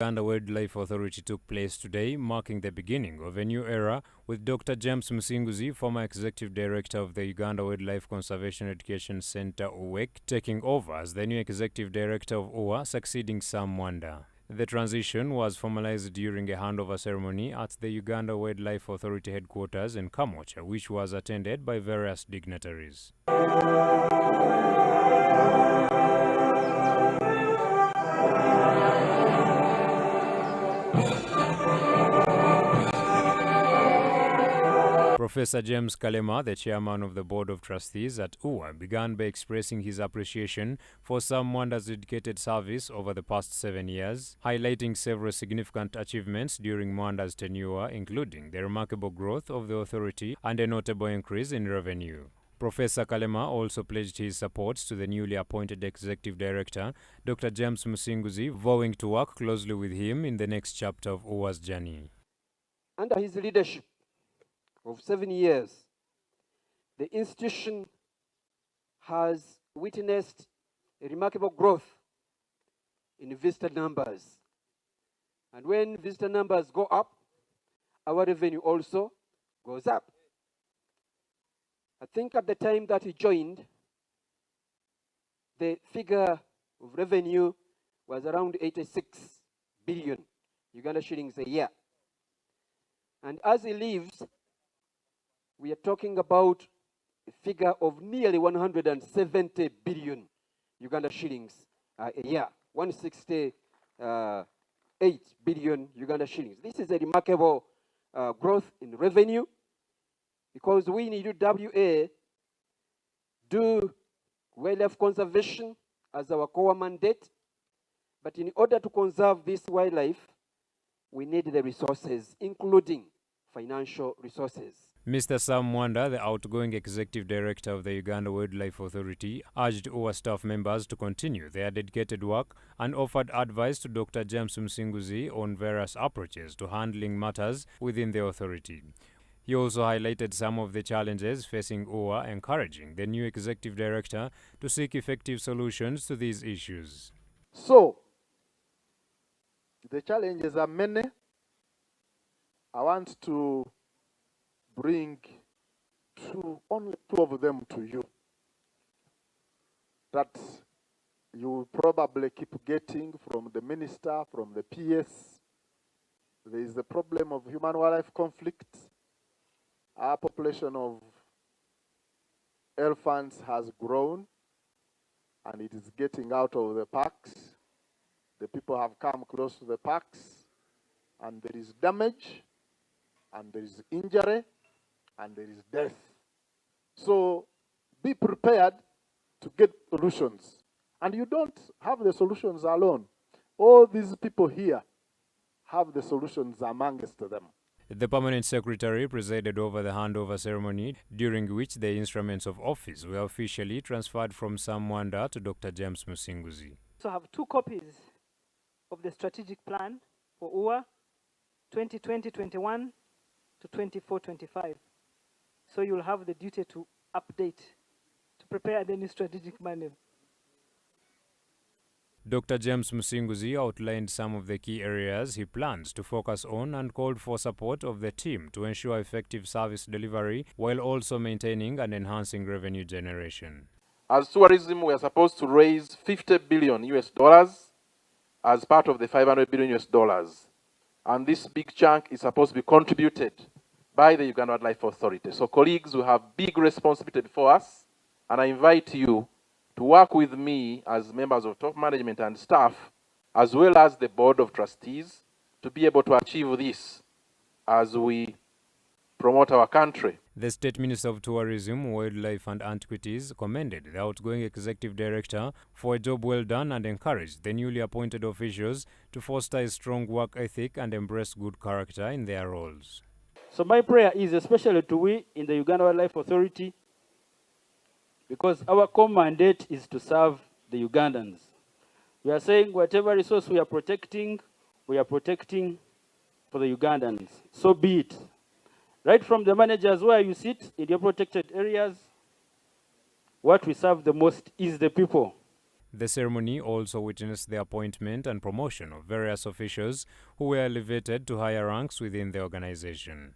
Uganda Wildlife Authority took place today, marking the beginning of a new era, with Dr. James Musinguzi, former Executive Director of the Uganda Wildlife Conservation Education Center UWA, taking over as the new Executive Director of UWA, succeeding Sam Mwandha. The transition was formalized during a handover ceremony at the Uganda Wildlife Authority Headquarters in Kamwokya, which was attended by various dignitaries. Professor James Kalema, the chairman of the Board of Trustees at UWA, began by expressing his appreciation for Sam Mwandha's dedicated service over the past 7 years, highlighting several significant achievements during Mwandha's tenure, including the remarkable growth of the authority and a notable increase in revenue. Professor Kalema also pledged his support to the newly appointed Executive Director, Dr. James Musinguzi, vowing to work closely with him in the next chapter of UWA's journey. Under his leadership of 7 years, the institution has witnessed a remarkable growth in visitor numbers. And when visitor numbers go up, our revenue also goes up. I think at the time that he joined, the figure of revenue was around 86 billion Uganda shillings a year. And as he leaves, we are talking about a figure of nearly 170 billion Uganda shillings a year, 168 billion Uganda shillings. This is a remarkable growth in revenue, because we in UWA do wildlife conservation as our core mandate, but in order to conserve this wildlife, we need the resources, including financial resources. Mr. Sam Mwandha, the outgoing Executive Director of the Uganda Wildlife Authority, urged UWA staff members to continue their dedicated work and offered advice to Dr. James Musinguzi on various approaches to handling matters within the authority. He also highlighted some of the challenges facing UWA, encouraging the new Executive Director to seek effective solutions to these issues. So, the challenges are many. I want to bring only two of them to you, that you will probably keep getting from the minister, from the PS. There is the problem of human-wildlife conflict. Our population of elephants has grown, and it is getting out of the parks. The people have come close to the parks, and there is damage, and there is injury, and there is death. So be prepared to get solutions. And you don't have the solutions alone. All these people here have the solutions amongst them. The Permanent Secretary presided over the handover ceremony, during which the instruments of office were officially transferred from Sam Mwandha to Dr. James Musinguzi. So I have 2 copies of the strategic plan for UWA 2020-21 to 24-25. So you'll have the duty to update, to prepare the new strategic manual. Dr. James Musinguzi outlined some of the key areas he plans to focus on and called for support of the team to ensure effective service delivery while also maintaining and enhancing revenue generation. As tourism, we are supposed to raise $50 billion as part of the $500 billion. And this big chunk is supposed to be contributed by the Uganda Wildlife Authority. So colleagues, we have big responsibility before us, and I invite you to work with me as members of top management and staff, as well as the Board of Trustees, to be able to achieve this as we promote our country. The State Minister of Tourism, Wildlife and Antiquities commended the outgoing Executive Director for a job well done and encouraged the newly appointed officials to foster a strong work ethic and embrace good character in their roles. So my prayer is especially to we in the Uganda Wildlife Authority, because our core mandate is to serve the Ugandans. We are saying whatever resource we are protecting for the Ugandans. So be it. Right from the managers where you sit in your protected areas, what we serve the most is the people. The ceremony also witnessed the appointment and promotion of various officials who were elevated to higher ranks within the organization.